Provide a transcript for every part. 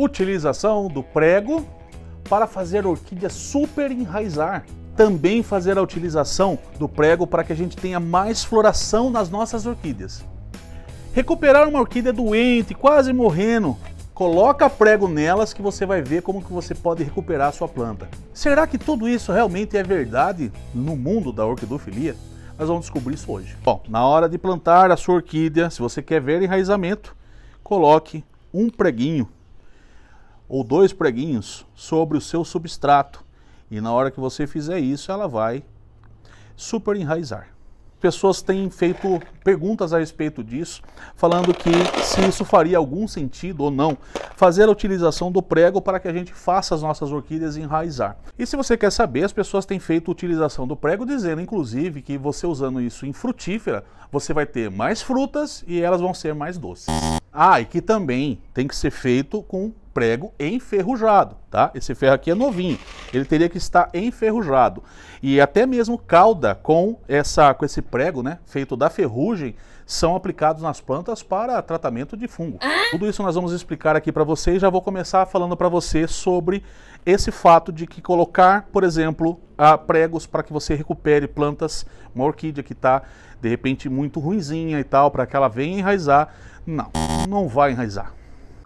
Utilização do prego para fazer a orquídea super enraizar. Também fazer a utilização do prego para que a gente tenha mais floração nas nossas orquídeas. Recuperar uma orquídea doente, quase morrendo, coloca prego nelas que você vai ver como que você pode recuperar a sua planta. Será que tudo isso realmente é verdade no mundo da orquidofilia? Nós vamos descobrir isso hoje. Bom, na hora de plantar a sua orquídea, se você quer ver enraizamento, coloque um preguinho ou 2 preguinhos sobre o seu substrato. E na hora que você fizer isso, ela vai super enraizar. Pessoas têm feito perguntas a respeito disso, falando que se isso faria algum sentido ou não, fazer a utilização do prego para que a gente faça as nossas orquídeas enraizar. E se você quer saber, as pessoas têm feito a utilização do prego, dizendo inclusive que você usando isso em frutífera, você vai ter mais frutas e elas vão ser mais doces. Ah, e que também tem que ser feito com prego enferrujado, tá? Esse ferro aqui é novinho, ele teria que estar enferrujado. E até mesmo cauda com esse prego, né, feito da ferrugem, são aplicados nas plantas para tratamento de fungo. Tudo isso nós vamos explicar aqui para vocês. Já vou começar falando para você sobre esse fato de que colocar, por exemplo, pregos para que você recupere plantas, uma orquídea que está de repente muito ruinzinha e tal, para que ela venha enraizar. Não vai enraizar.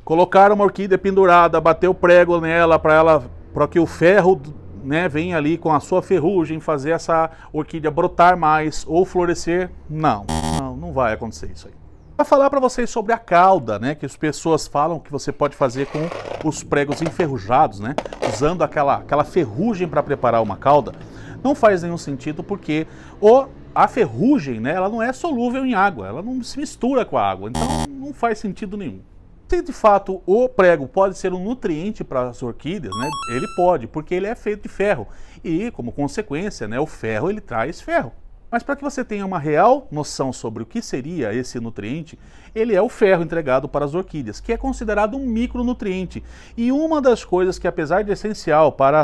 Colocar uma orquídea pendurada, bater o prego nela para que o ferro, né, venha ali com a sua ferrugem fazer essa orquídea brotar mais ou florescer, não vai acontecer isso aí. Vou falar para vocês sobre a cauda, né, que as pessoas falam que você pode fazer com os pregos enferrujados, né, usando aquela ferrugem para preparar uma cauda. Não faz nenhum sentido porque a ferrugem, né, ela não é solúvel em água, ela não se mistura com a água, então não faz sentido nenhum. Se de fato o prego pode ser um nutriente para as orquídeas, né, ele pode, porque ele é feito de ferro e, como consequência, né, o ferro ele traz ferro. Mas para que você tenha uma real noção sobre o que seria esse nutriente, ele é o ferro entregado para as orquídeas, que é considerado um micronutriente. E uma das coisas que, apesar de essencial para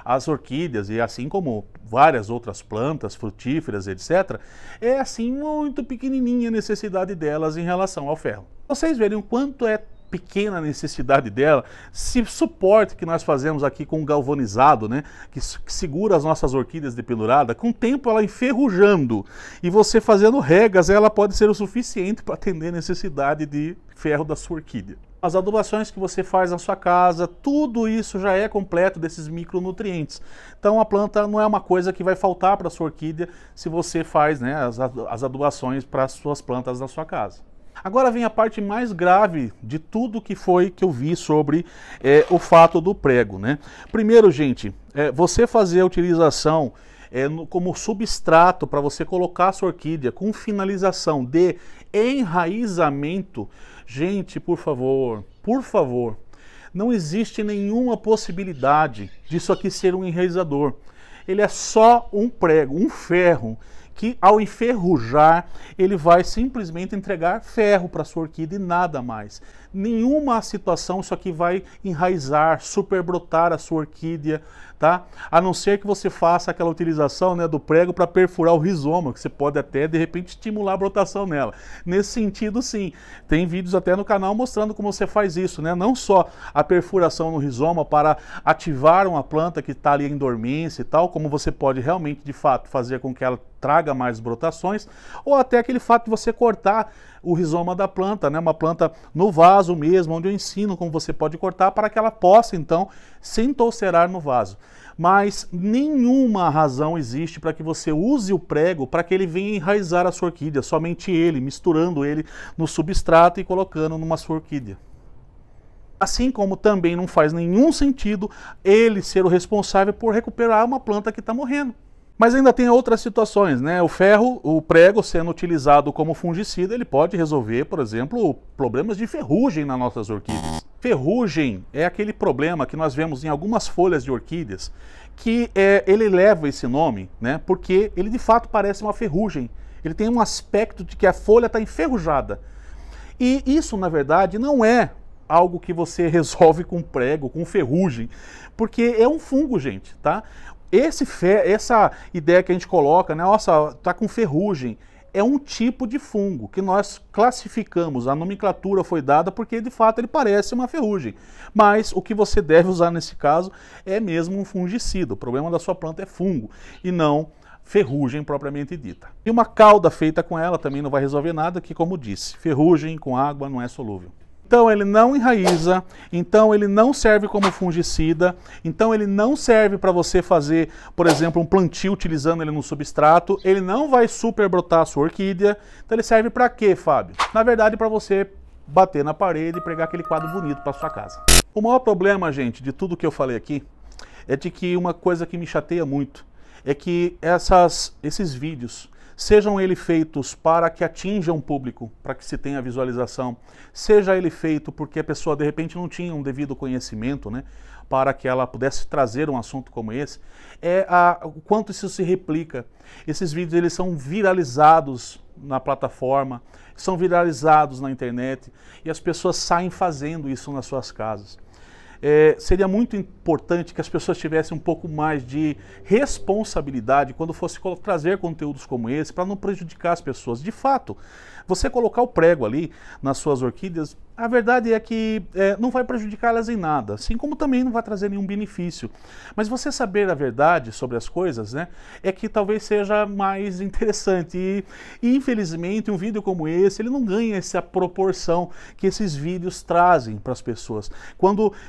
as orquídeas, e assim como várias outras plantas, frutíferas, etc., é assim muito pequenininha a necessidade delas em relação ao ferro. Vocês verem o quanto é pequena a necessidade dela, esse suporte que nós fazemos aqui com galvanizado, né, que segura as nossas orquídeas de pendurada, com o tempo ela enferrujando e você fazendo regas, ela pode ser o suficiente para atender a necessidade de ferro da sua orquídea. As adubações que você faz na sua casa, tudo isso já é completo desses micronutrientes. Então a planta não é uma coisa que vai faltar para a sua orquídea se você faz, né, as adubações para as suas plantas na sua casa. Agora vem a parte mais grave de tudo que eu vi sobre o fato do prego, né? Primeiro, gente, você fazer a utilização como substrato para você colocar a sua orquídea com finalização de enraizamento, gente, por favor, não existe nenhuma possibilidade disso aqui ser um enraizador. Ele é só um prego, um ferro, que ao enferrujar, ele vai simplesmente entregar ferro para a sua orquídea e nada mais. Nenhuma situação isso aqui vai enraizar, superbrotar a sua orquídea, tá? A não ser que você faça aquela utilização, né, do prego para perfurar o rizoma, que você pode até, de repente, estimular a brotação nela. Nesse sentido, sim. Tem vídeos até no canal mostrando como você faz isso, né? Não só a perfuração no rizoma para ativar uma planta que está ali em dormência e tal, como você pode realmente, de fato, fazer com que ela traga mais brotações, ou até aquele fato de você cortar o rizoma da planta, né? Uma planta no vaso mesmo, onde eu ensino como você pode cortar para que ela possa, então, se entolcerar no vaso. Mas nenhuma razão existe para que você use o prego para que ele venha enraizar a sua orquídea, somente ele, misturando ele no substrato e colocando numa sua orquídea. Assim como também não faz nenhum sentido ele ser o responsável por recuperar uma planta que está morrendo. Mas ainda tem outras situações, né? O prego sendo utilizado como fungicida, ele pode resolver, por exemplo, problemas de ferrugem nas nossas orquídeas. Ferrugem é aquele problema que nós vemos em algumas folhas de orquídeas, que ele leva esse nome, né? Porque ele de fato parece uma ferrugem. Ele tem um aspecto de que a folha está enferrujada. E isso, na verdade, não é algo que você resolve com prego, com ferrugem, porque é um fungo, gente, tá? Essa ideia que a gente coloca, né, nossa, tá com ferrugem, é um tipo de fungo que nós classificamos, a nomenclatura foi dada porque de fato ele parece uma ferrugem. Mas o que você deve usar nesse caso é mesmo um fungicida. O problema da sua planta é fungo e não ferrugem propriamente dita. E uma calda feita com ela também não vai resolver nada, que como disse, ferrugem com água não é solúvel. Então ele não enraiza, então ele não serve como fungicida, então ele não serve para você fazer, por exemplo, um plantio utilizando ele no substrato, ele não vai super brotar a sua orquídea. Então ele serve para quê, Fábio? Na verdade, para você bater na parede e pregar aquele quadro bonito para sua casa. O maior problema, gente, de tudo que eu falei aqui, é de que uma coisa que me chateia muito é que esses vídeos, sejam eles feitos para que atinjam o público, para que se tenha visualização, seja ele feito porque a pessoa de repente não tinha um devido conhecimento, né, para que ela pudesse trazer um assunto como esse, o quanto isso se replica. Esses vídeos eles são viralizados na plataforma, são viralizados na internet e as pessoas saem fazendo isso nas suas casas. Seria muito importante que as pessoas tivessem um pouco mais de responsabilidade quando fosse trazer conteúdos como esse, para não prejudicar as pessoas. De fato, você colocar o prego ali nas suas orquídeas, a verdade é que não vai prejudicá-las em nada, assim como também não vai trazer nenhum benefício. Mas você saber a verdade sobre as coisas, né, é que talvez seja mais interessante. E infelizmente um vídeo como esse, ele não ganha essa proporção que esses vídeos trazem para as pessoas.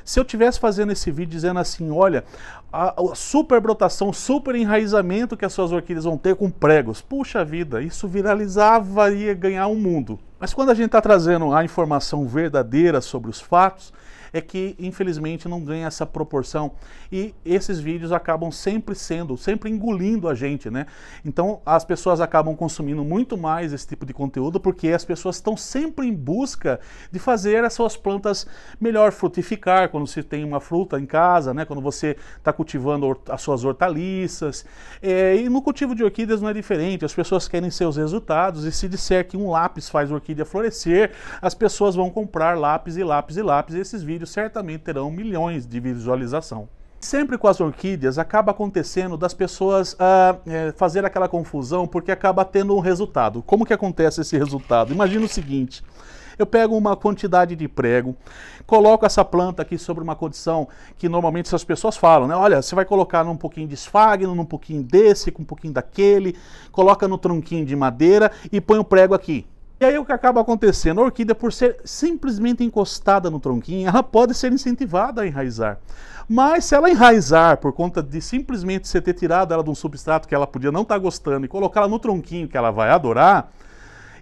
Se eu estivesse fazendo esse vídeo dizendo assim, olha, a super brotação, super enraizamento que as suas orquídeas vão ter com pregos, puxa vida, isso viralizava e ia ganhar um mundo. Mas quando a gente está trazendo a informação verdadeira sobre os fatos, é que infelizmente não ganha essa proporção e esses vídeos acabam sempre engolindo a gente, né? Então as pessoas acabam consumindo muito mais esse tipo de conteúdo porque as pessoas estão sempre em busca de fazer as suas plantas melhor frutificar, quando você tem uma fruta em casa, né? Quando você está cultivando as suas hortaliças. E no cultivo de orquídeas não é diferente, as pessoas querem seus resultados e se disser que um lápis faz a orquídea florescer, as pessoas vão comprar lápis e lápis e lápis e esses vídeos certamente terão milhões de visualização. Sempre com as orquídeas acaba acontecendo das pessoas fazer aquela confusão porque acaba tendo um resultado. Como que acontece esse resultado? Imagina o seguinte, eu pego uma quantidade de prego, coloco essa planta aqui sobre uma condição que normalmente essas pessoas falam, né? Olha, você vai colocar num pouquinho de esfagno, num pouquinho desse, com um pouquinho daquele, coloca no tronquinho de madeira e põe o prego aqui. E aí o que acaba acontecendo? A orquídea, por ser simplesmente encostada no tronquinho, ela pode ser incentivada a enraizar. Mas se ela enraizar por conta de simplesmente você ter tirado ela de um substrato que ela podia não estar gostando e colocar ela no tronquinho que ela vai adorar,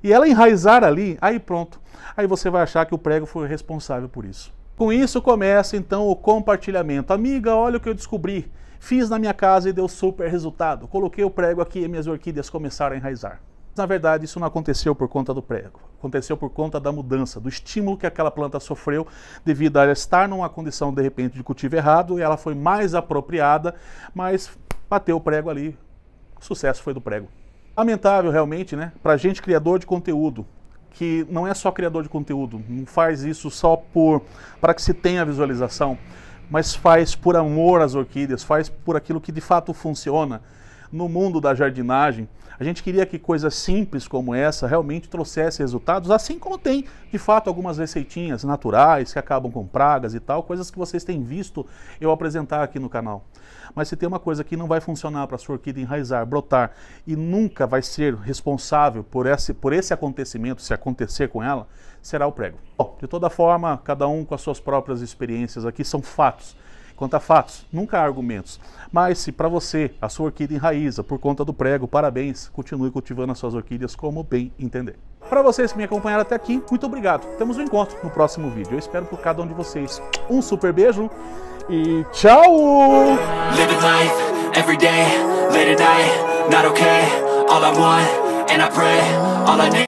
e ela enraizar ali, aí pronto. Aí você vai achar que o prego foi responsável por isso. Com isso começa então o compartilhamento. Amiga, olha o que eu descobri. Fiz na minha casa e deu super resultado. Coloquei o prego aqui e minhas orquídeas começaram a enraizar. Na verdade, isso não aconteceu por conta do prego, aconteceu por conta da mudança, do estímulo que aquela planta sofreu devido a ela estar numa condição, de repente, de cultivo errado, e ela foi mais apropriada, mas bateu o prego ali, o sucesso foi do prego. Lamentável realmente, né, pra gente criador de conteúdo, que não é só criador de conteúdo, não faz isso só para que se tenha visualização, mas faz por amor às orquídeas, faz por aquilo que de fato funciona. No mundo da jardinagem, a gente queria que coisas simples como essa realmente trouxessem resultados, assim como tem, de fato, algumas receitinhas naturais que acabam com pragas e tal, coisas que vocês têm visto eu apresentar aqui no canal. Mas se tem uma coisa que não vai funcionar para a sua orquídea enraizar, brotar e nunca vai ser responsável por esse acontecimento, se acontecer com ela, será o prego. Bom, de toda forma, cada um com as suas próprias experiências aqui, são fatos. Quanto a fatos, nunca há argumentos. Mas se para você a sua orquídea enraiza por conta do prego, parabéns, continue cultivando as suas orquídeas como bem entender. Para vocês que me acompanharam até aqui, muito obrigado. Temos um encontro no próximo vídeo. Eu espero por cada um de vocês um super beijo e tchau!